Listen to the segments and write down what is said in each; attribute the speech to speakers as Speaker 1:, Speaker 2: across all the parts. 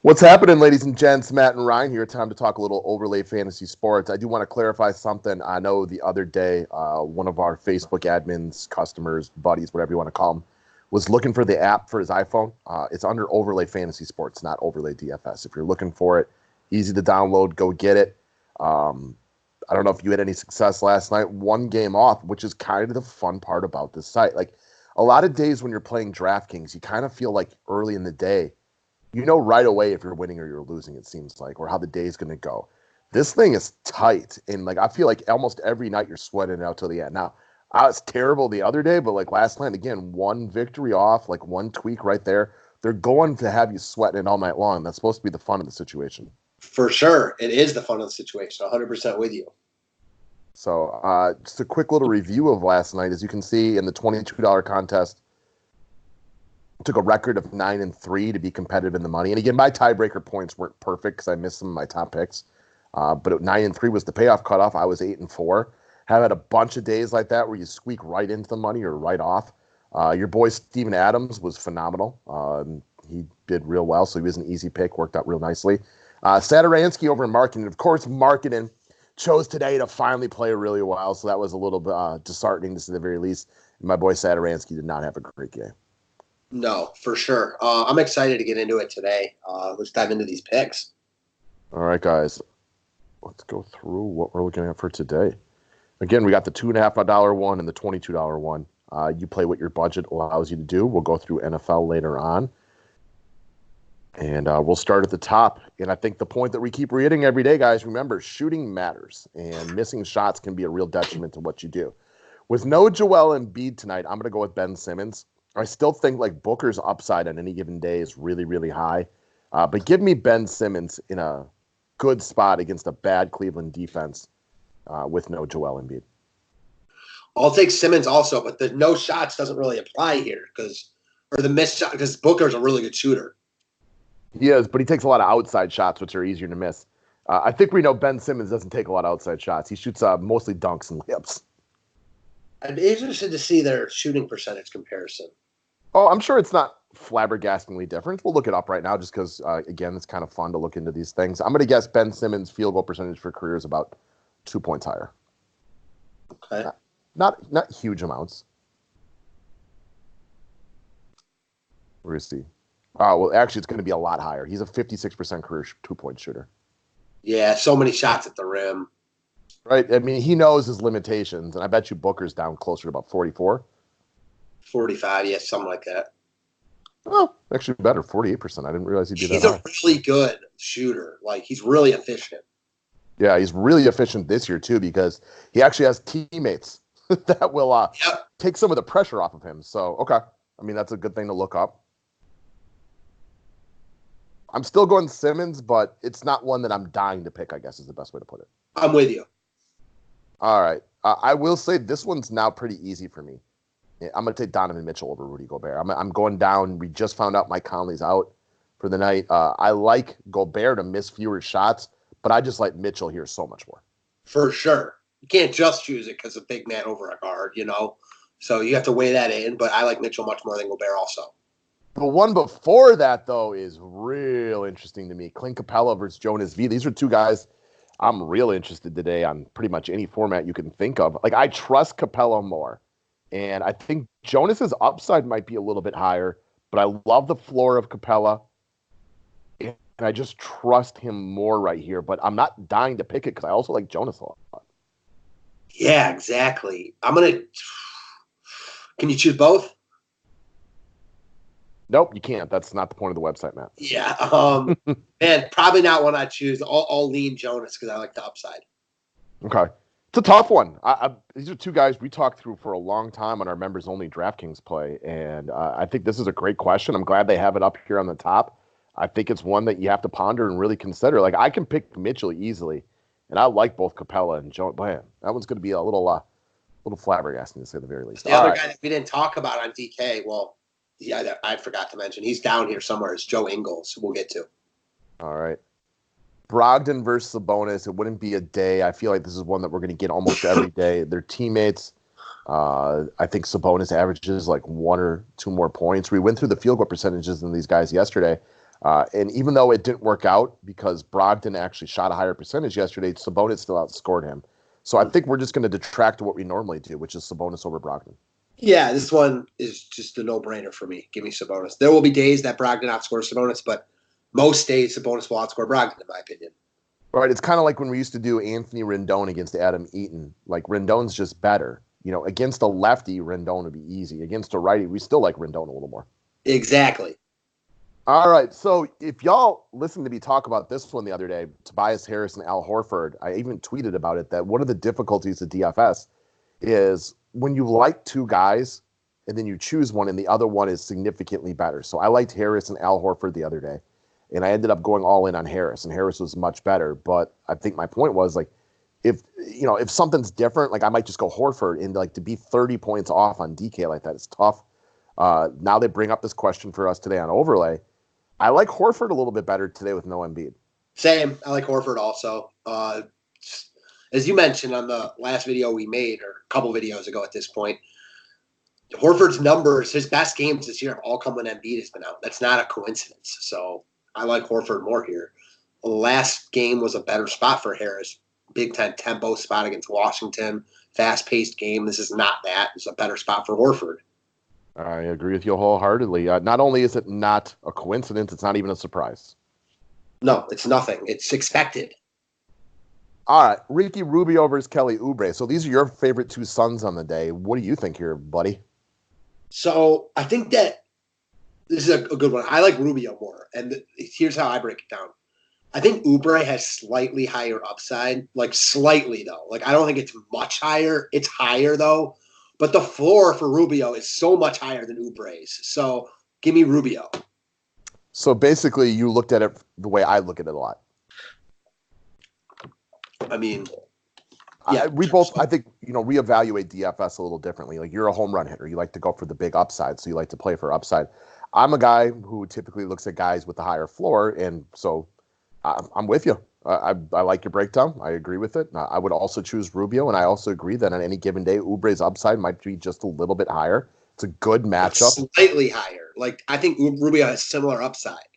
Speaker 1: What's happening, ladies and gents? Matt and Ryan here. Time to talk a little overlay fantasy sports. I do want to clarify something. I know the other day, one of our Facebook admins, customers, buddies, whatever you want to call them, was looking for the app for his iPhone. It's under overlay fantasy sports, not overlay DFS. If you're looking for it, easy to download. Go get it. I don't know if you had any success last night. One game off, which is kind of the fun part about this site. Like a lot of days when you're playing DraftKings, you kind of feel like early in the day, you know right away if you're winning or you're losing, it seems like, or how the day's going to go. This thing is tight, and like I feel like almost every night you're sweating it out till the end. Now, I was terrible the other day, but like last night, again, one victory off, like one tweak right there. They're going to have you sweating it all night long. That's supposed to be the fun of the situation.
Speaker 2: For sure. It is the fun of the situation. 100% with you.
Speaker 1: So just a quick little review of last night. As you can see in the $22 contest, took a record of 9-3 to be competitive in the money. And again, my tiebreaker points weren't perfect because I missed some of my top picks. But 9-3 was the payoff cutoff. I was 8-4. Have had a bunch of days like that where you squeak right into the money or right off. Your boy Steven Adams was phenomenal. He did real well, so he was an easy pick. Worked out real nicely. Saturansky over in marketing. Of course, marketing chose today to finally play really well, so that was a little bit disheartening to say the very least. And my boy Saturansky did not have a great game.
Speaker 2: No, for sure. I'm excited to get into it today. Let's dive into these picks.
Speaker 1: All right, guys. Let's go through what we're looking at for today. Again, we got the $2.50 one and the $22 one. You play what your budget allows you to do. We'll go through NFL later on. And we'll start at the top. And I think the point that we keep reiterating every day, guys, remember, shooting matters. And missing shots can be a real detriment to what you do. With no Joel Embiid tonight, I'm going to go with Ben Simmons. I still think like Booker's upside on any given day is really, really high. But give me Ben Simmons in a good spot against a bad Cleveland defense with no Joel Embiid.
Speaker 2: I'll take Simmons also, but the no shots doesn't really apply here or the missed shot because Booker's a really good shooter.
Speaker 1: He is, but he takes a lot of outside shots, which are easier to miss. I think we know Ben Simmons doesn't take a lot of outside shots. He shoots mostly dunks and layups.
Speaker 2: I'd be interested to see their shooting percentage comparison.
Speaker 1: Oh, I'm sure it's not flabbergastingly different. We'll look it up right now just because, again, it's kind of fun to look into these things. I'm going to guess Ben Simmons' field goal percentage for career is about 2 points higher.
Speaker 2: Okay.
Speaker 1: Not huge amounts. Where is he? Oh, well, actually, it's going to be a lot higher. He's a 56% career 2-point shooter.
Speaker 2: Yeah, so many shots at the rim.
Speaker 1: Right? I mean, he knows his limitations, and I bet you Booker's down closer to about 44.
Speaker 2: 45, yeah, something like that.
Speaker 1: Well, actually better, 48%. I didn't realize he'd be that high.
Speaker 2: He's a really good shooter. Like, he's really efficient.
Speaker 1: Yeah, he's really efficient this year, too, because he actually has teammates that will take some of the pressure off of him. So, okay. I mean, that's a good thing to look up. I'm still going Simmons, but it's not one that I'm dying to pick, I guess is the best way to put it.
Speaker 2: I'm with you.
Speaker 1: All right. I will say this one's now pretty easy for me. I'm going to take Donovan Mitchell over Rudy Gobert. I'm going down. We just found out Mike Conley's out for the night. I like Gobert to miss fewer shots, but I just like Mitchell here so much more.
Speaker 2: For sure. You can't just choose it because of big man over a guard, you know? So you have to weigh that in, but I like Mitchell much more than Gobert also.
Speaker 1: The one before that, though, is real interesting to me. Clint Capella versus Jonas V. These are two guys I'm real interested today on pretty much any format you can think of. Like, I trust Capella more. And I think Jonas's upside might be a little bit higher, but I love the floor of Capella. And I just trust him more right here. But I'm not dying to pick it because I also like Jonas a lot.
Speaker 2: Yeah, exactly. Can you choose both?
Speaker 1: Nope, you can't. That's not the point of the website, Matt.
Speaker 2: Yeah. Man, probably not one I choose. I'll lean Jonas because I like the upside.
Speaker 1: Okay. It's a tough one. These are two guys we talked through for a long time on our members-only DraftKings play, and I think this is a great question. I'm glad they have it up here on the top. I think it's one that you have to ponder and really consider. Like, I can pick Mitchell easily, and I like both Capella and Jonas. Man, that one's going to be a little flabbergasting to say the very least.
Speaker 2: The other guy that we didn't talk about on DK, well, yeah, I forgot to mention. He's down here somewhere. It's Joe Ingles, we'll get to.
Speaker 1: All right. Brogdon versus Sabonis. It wouldn't be a day. I feel like this is one that we're going to get almost every day. They're teammates. I think Sabonis averages like 1 or 2 more points. We went through the field goal percentages in these guys yesterday. And even though it didn't work out because Brogdon actually shot a higher percentage yesterday, Sabonis still outscored him. So I think we're just going to detract to what we normally do, which is Sabonis over Brogdon.
Speaker 2: Yeah, this one is just a no-brainer for me. Give me Sabonis. There will be days that Brogdon outscores Sabonis, but most days Sabonis will outscore Brogdon, in my opinion.
Speaker 1: Right. It's kind of like when we used to do Anthony Rendon against Adam Eaton. Like, Rendon's just better. Against a lefty, Rendon would be easy. Against a righty, we still like Rendon a little more.
Speaker 2: Exactly.
Speaker 1: All right. So if y'all listened to me talk about this one the other day, Tobias Harris and Al Horford, I even tweeted about it, that one of the difficulties of DFS is when you like two guys and then you choose one and the other one is significantly better. So I liked Harris and Al Horford the other day, and I ended up going all in on Harris, and Harris was much better. But I think my point was, like, if something's different, like, I might just go Horford, and like to be 30 points off on DK like that is tough. Now they bring up this question for us today on Overlay. I like Horford a little bit better today with no Embiid.
Speaker 2: Same. I like Horford also. As you mentioned on the last video we made, or a couple videos ago at this point, Horford's numbers, his best games this year have all come when Embiid has been out. That's not a coincidence. So I like Horford more here. The last game was a better spot for Harris. Big Ten tempo spot against Washington. Fast-paced game. This is not that. It's a better spot for Horford.
Speaker 1: I agree with you wholeheartedly. Not only is it not a coincidence, it's not even a surprise.
Speaker 2: No, it's nothing. It's expected.
Speaker 1: All right, Ricky Rubio versus Kelly Oubre. So these are your favorite two Suns on the day. What do you think here, buddy?
Speaker 2: So I think that this is a good one. I like Rubio more, and here's how I break it down. I think Oubre has slightly higher upside, like slightly though. Like I don't think it's much higher. It's higher though. But the floor for Rubio is so much higher than Oubre's. So give me Rubio.
Speaker 1: So basically, you looked at it the way I look at it a lot.
Speaker 2: I mean, yeah.
Speaker 1: We both, I think, reevaluate DFS a little differently. Like, you're a home run hitter. You like to go for the big upside, so you like to play for upside. I'm a guy who typically looks at guys with the higher floor, and so I'm with you. I like your breakdown. I agree with it. I would also choose Rubio, and I also agree that on any given day, Oubre's upside might be just a little bit higher. It's a good matchup.
Speaker 2: Slightly higher. Like, I think Rubio has similar upside.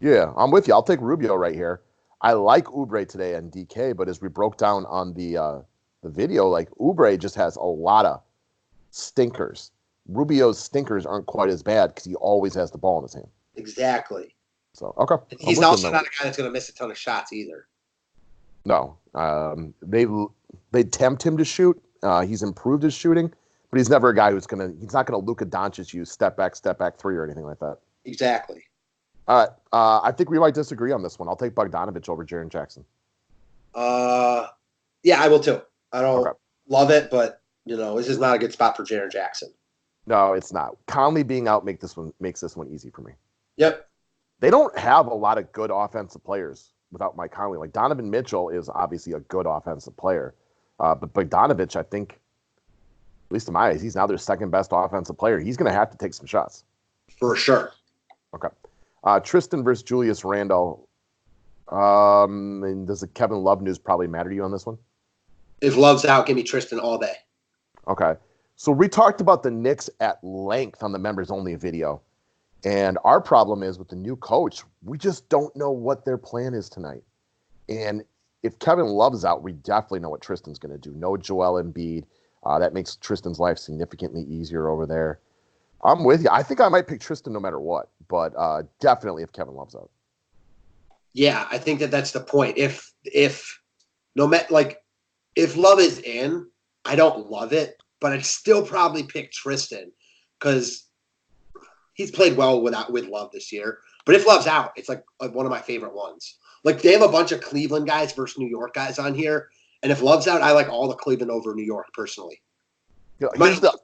Speaker 1: Yeah, I'm with you. I'll take Rubio right here. I like Oubre today on DK, but as we broke down on the video, like, Oubre just has a lot of stinkers. Rubio's stinkers aren't quite as bad because he always has the ball in his hand.
Speaker 2: Exactly.
Speaker 1: So, okay.
Speaker 2: He's also not a guy that's going to miss a ton of shots either.
Speaker 1: No. They tempt him to shoot. He's improved his shooting, but he's never a guy he's not going to Luka Doncic use step back three or anything like that.
Speaker 2: Exactly.
Speaker 1: All right. I think we might disagree on this one. I'll take Bogdanovich over Jaren Jackson.
Speaker 2: Yeah, I will too. I don't love it, but this is not a good spot for Jaren Jackson.
Speaker 1: No, it's not. Conley being out makes this one easy for me.
Speaker 2: Yep.
Speaker 1: They don't have a lot of good offensive players without Mike Conley. Like, Donovan Mitchell is obviously a good offensive player, but Bogdanovich, I think, at least in my eyes, he's now their second best offensive player. He's going to have to take some shots.
Speaker 2: For sure.
Speaker 1: Okay. Tristan versus Julius Randle. And does the Kevin Love news probably matter to you on this one?
Speaker 2: If Love's out, give me Tristan all day.
Speaker 1: Okay. So we talked about the Knicks at length on the members-only video. And our problem is with the new coach, we just don't know what their plan is tonight. And if Kevin Love's out, we definitely know what Tristan's going to do. No Joel Embiid. That makes Tristan's life significantly easier over there. I'm with you. I think I might pick Tristan no matter what, but definitely if Kevin Love's out.
Speaker 2: Yeah, I think that's the point. If Love is in, I don't love it, but I'd still probably pick Tristan because he's played well with Love this year. But if Love's out, it's like one of my favorite ones. Like, they have a bunch of Cleveland guys versus New York guys on here, and if Love's out, I like all the Cleveland over New York personally.
Speaker 1: Here's the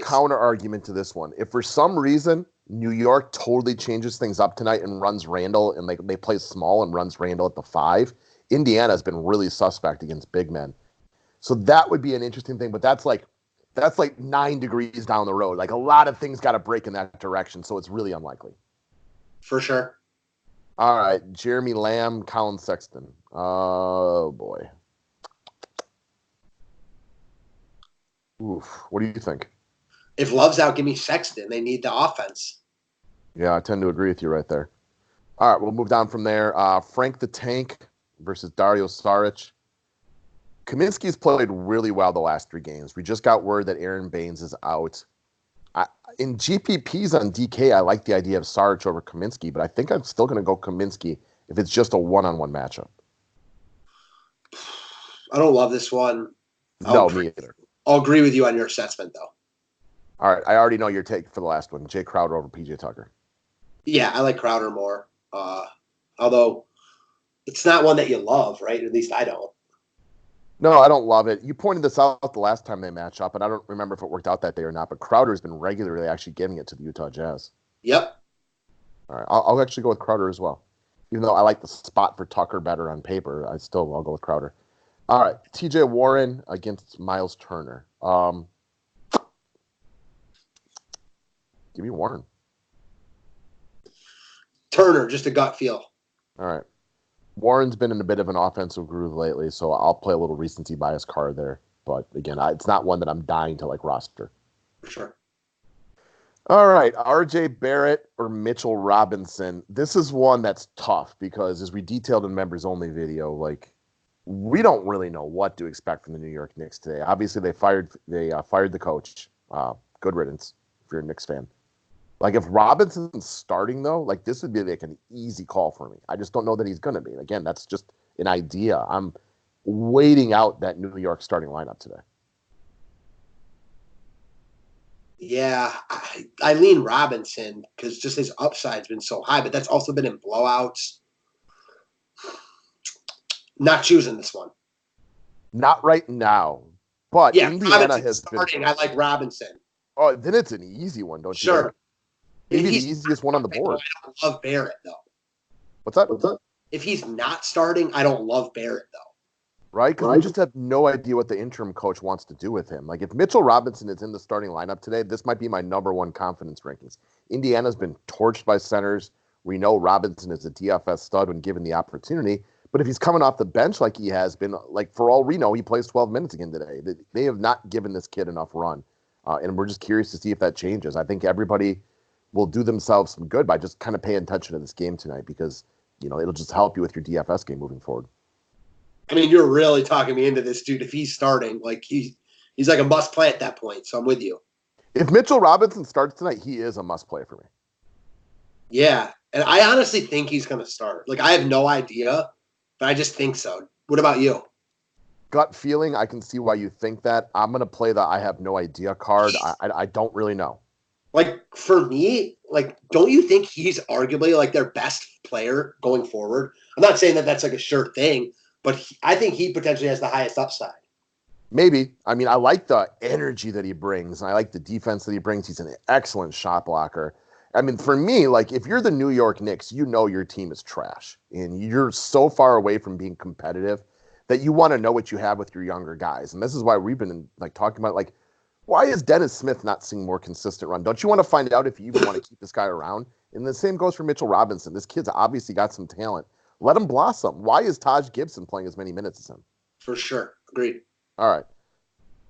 Speaker 1: counter argument to this one. If for some reason New York totally changes things up tonight and runs Randall, and they play small and runs Randall at the 5, Indiana has been really suspect against big men. So that would be an interesting thing, but that's like 9 degrees down the road. Like, a lot of things got to break in that direction, so it's really unlikely.
Speaker 2: For sure.
Speaker 1: All right, Jeremy Lamb, Colin Sexton. Oh, boy. Oof. What do you think?
Speaker 2: If Love's out, give me Sexton. They need the offense.
Speaker 1: Yeah, I tend to agree with you right there. All right, we'll move down from there. Frank the Tank versus Dario Saric. Kaminsky's played really well the last 3 games. We just got word that Aaron Baines is out. In GPPs on DK, I like the idea of Saric over Kaminsky, but I think I'm still going to go Kaminsky if it's just a one-on-one matchup.
Speaker 2: I don't love this one.
Speaker 1: No, me either.
Speaker 2: I'll agree with you on your assessment, though.
Speaker 1: All right, I already know your take for the last one. Jay Crowder over PJ Tucker.
Speaker 2: Yeah, I like Crowder more. Although it's not one that you love, right? At least I don't.
Speaker 1: No, I don't love it. You pointed this out the last time they match up, and I don't remember if it worked out that day or not, but Crowder's been regularly actually giving it to the Utah Jazz.
Speaker 2: Yep.
Speaker 1: All right, I'll actually go with Crowder as well. Even though I like the spot for Tucker better on paper, I'll go with Crowder. All right, TJ Warren against Miles Turner. Give me Warren.
Speaker 2: Turner, just a gut feel.
Speaker 1: All right. Warren's been in a bit of an offensive groove lately, so I'll play a little recency bias card there. But again, it's not one that I'm dying to roster.
Speaker 2: For sure.
Speaker 1: All right, RJ Barrett or Mitchell Robinson. This is one that's tough because, as we detailed in members only video, we don't really know what to expect from the New York Knicks today. Obviously, they fired the coach. Good riddance if you're a Knicks fan. If Robinson's starting, though, this would be an easy call for me. I just don't know that he's going to be. And again, that's just an idea. I'm waiting out that New York starting lineup today.
Speaker 2: Yeah, I lean Robinson because just his upside's been so high, but that's also been in blowouts. Not choosing this one.
Speaker 1: Not right now. But
Speaker 2: yeah,
Speaker 1: Indiana has starting.
Speaker 2: I like Robinson.
Speaker 1: Oh, then it's an easy one, don't you?
Speaker 2: Sure.
Speaker 1: Maybe the easiest one on the board.
Speaker 2: I don't love Barrett, though.
Speaker 1: What's that?
Speaker 2: If he's not starting, I don't love Barrett, though.
Speaker 1: Right? Because we just have no idea what the interim coach wants to do with him. If Mitchell Robinson is in the starting lineup today, this might be my number 1 confidence rankings. Indiana's been torched by centers. We know Robinson is a DFS stud when given the opportunity. But if he's coming off the bench like he has been, for all we know, he plays 12 minutes again today. They have not given this kid enough run. And we're just curious to see if that changes. I think everybody will do themselves some good by just kind of paying attention to this game tonight because, it'll just help you with your DFS game moving forward.
Speaker 2: I mean, you're really talking me into this, dude. If he's starting, he's like a must play at that point. So I'm with you.
Speaker 1: If Mitchell Robinson starts tonight, he is a must play for me.
Speaker 2: Yeah. And I honestly think he's going to start. I have no idea, but I just think so. What about you?
Speaker 1: Gut feeling, I can see why you think that. I'm going to play the I have no idea card. I don't really know.
Speaker 2: For me, don't you think he's arguably their best player going forward? I'm not saying that that's a sure thing, but I think he potentially has the highest upside.
Speaker 1: Maybe. I mean, I like the energy that he brings. And I like the defense that he brings. He's an excellent shot blocker. I mean, for me, if you're the New York Knicks, you know your team is trash. And you're so far away from being competitive that you want to know what you have with your younger guys. And this is why we've been talking about why is Dennis Smith not seeing more consistent run? Don't you want to find out if you even want to keep this guy around? And the same goes for Mitchell Robinson. This kid's obviously got some talent. Let him blossom. Why is Taj Gibson playing as many minutes as him?
Speaker 2: For sure. Agreed.
Speaker 1: All right.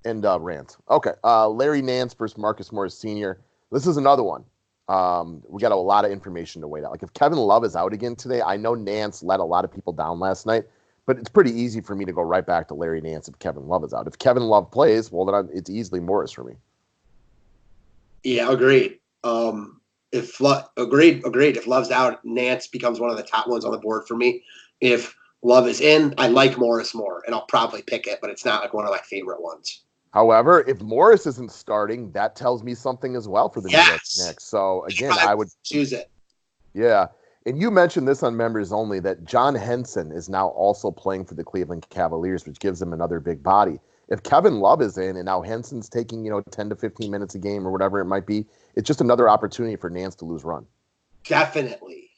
Speaker 1: And rant. Okay. Larry Nance versus Marcus Morris Sr. This is another one. We got a lot of information to wait out. If Kevin Love is out again today, I know Nance let a lot of people down last night, but it's pretty easy for me to go right back to Larry Nance if Kevin Love is out. If Kevin Love plays, well, then it's easily Morris for me.
Speaker 2: Yeah, agreed. Agreed. If Love's out, Nance becomes one of the top ones on the board for me. If Love is in, I like Morris more, and I'll probably pick it, but it's not one of my favorite ones.
Speaker 1: However, if Morris isn't starting, that tells me something as well for the New York Knicks. So again, I would
Speaker 2: choose it.
Speaker 1: Yeah. And you mentioned this on members only that John Henson is now also playing for the Cleveland Cavaliers, which gives him another big body. If Kevin Love is in and now Henson's taking, 10 to 15 minutes a game or whatever it might be, it's just another opportunity for Nance to lose run.
Speaker 2: Definitely.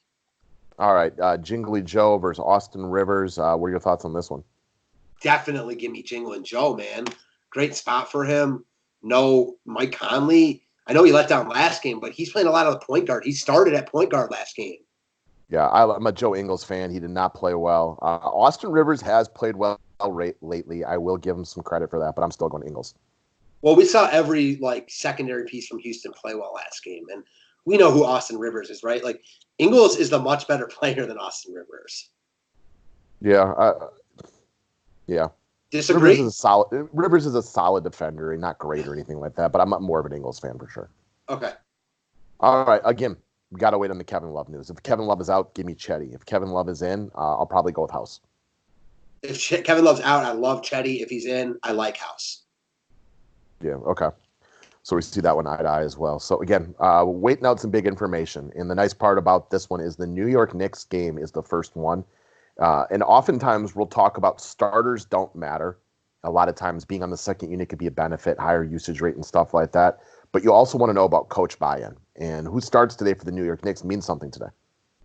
Speaker 1: All right. Jingly Joe versus Austin Rivers. What are your thoughts on this one?
Speaker 2: Definitely give me Jingling Joe, man. Great spot for him. No Mike Conley. I know he let down last game, but he's playing a lot of the point guard. He started at point guard last game.
Speaker 1: Yeah, I'm a Joe Ingles fan. He did not play well. Austin Rivers has played well lately. I will give him some credit for that, but I'm still going Ingles.
Speaker 2: Well, we saw every secondary piece from Houston play well last game, and we know who Austin Rivers is, right? Like Ingles is the much better player than Austin Rivers.
Speaker 1: Yeah. Yeah.
Speaker 2: Disagree?
Speaker 1: Rivers is a solid defender and not great or anything like that, but I'm more of an Ingles fan for sure.
Speaker 2: Okay.
Speaker 1: All right. Again, we got to wait on the Kevin Love news. If Kevin Love is out, give me Chetty. If Kevin Love is in, I'll probably go with House.
Speaker 2: If Kevin Love's out, I love Chetty. If he's in, I like House.
Speaker 1: Yeah. Okay. So we see that one eye to eye as well. So again, waiting out some big information. And the nice part about this one is the New York Knicks game is the first one. And oftentimes we'll talk about starters don't matter. A lot of times being on the second unit could be a benefit, higher usage rate and stuff like that. But you also want to know about coach buy-in. And who starts today for the New York Knicks means something today.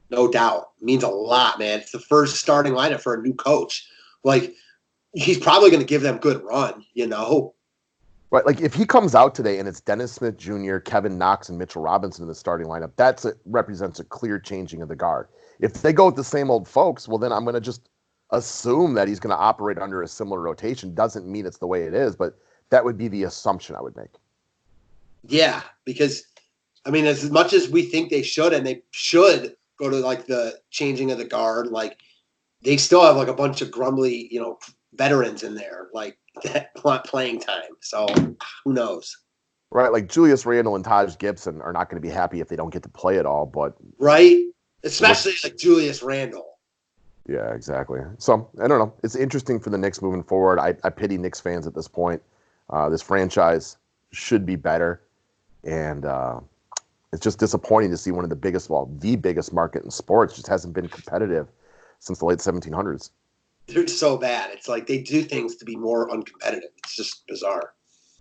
Speaker 2: No doubt. It means a lot, man. It's the first starting lineup for a new coach. Like, he's probably going to give them good run, you know?
Speaker 1: Right, like if he comes out today and it's Dennis Smith Jr., Kevin Knox, and Mitchell Robinson in the starting lineup, represents a clear changing of the guard. If they go with the same old folks, well, then I'm going to just assume that he's going to operate under a similar rotation. Doesn't mean it's the way it is, but that would be the assumption I would make.
Speaker 2: Yeah, because, I mean, as much as we think they should, and they should go to, like, the changing of the guard, like, they still have, like, a bunch of grumbly, you know, veterans in there, like, that want playing time. So who knows?
Speaker 1: Right, like Julius Randle and Taj Gibson are not going to be happy if they don't get to play at all. But
Speaker 2: right, especially like Julius Randle.
Speaker 1: Yeah, exactly. So I don't know. It's interesting for the Knicks moving forward. I pity Knicks fans at this point. This franchise should be better, and it's just disappointing to see one of the biggest market in sports just hasn't been competitive since the late 1700s.
Speaker 2: They're so bad. It's like they do things to be more uncompetitive. It's just bizarre.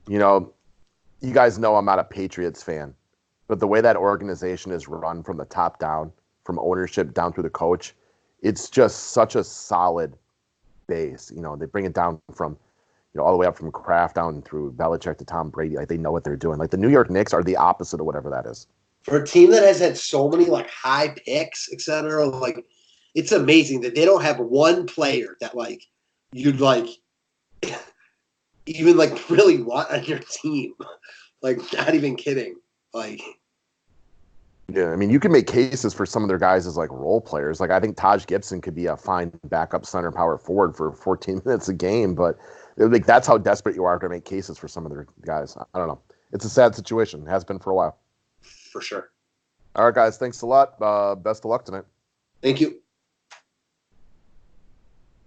Speaker 1: You know, you guys know I'm not a Patriots fan, but the way that organization is run from the top down, from ownership down through the coach, it's just such a solid base. You know, they bring it down from, you know, all the way up from Kraft down through Belichick to Tom Brady. Like, they know what they're doing. Like, the New York Knicks are the opposite of whatever that is.
Speaker 2: For a team that has had so many, like, high picks, et cetera, like, it's amazing that they don't have one player that, like, you'd, like, even, like, really want on your team. Like, not even kidding. Like,
Speaker 1: yeah, I mean, you can make cases for some of their guys as, like, role players. Like, I think Taj Gibson could be a fine backup center power forward for 14 minutes a game, but like, that's how desperate you are to make cases for some of their guys. I don't know. It's a sad situation. It has been for a while.
Speaker 2: For sure.
Speaker 1: All right, guys. Thanks a lot. Best of luck tonight.
Speaker 2: Thank you.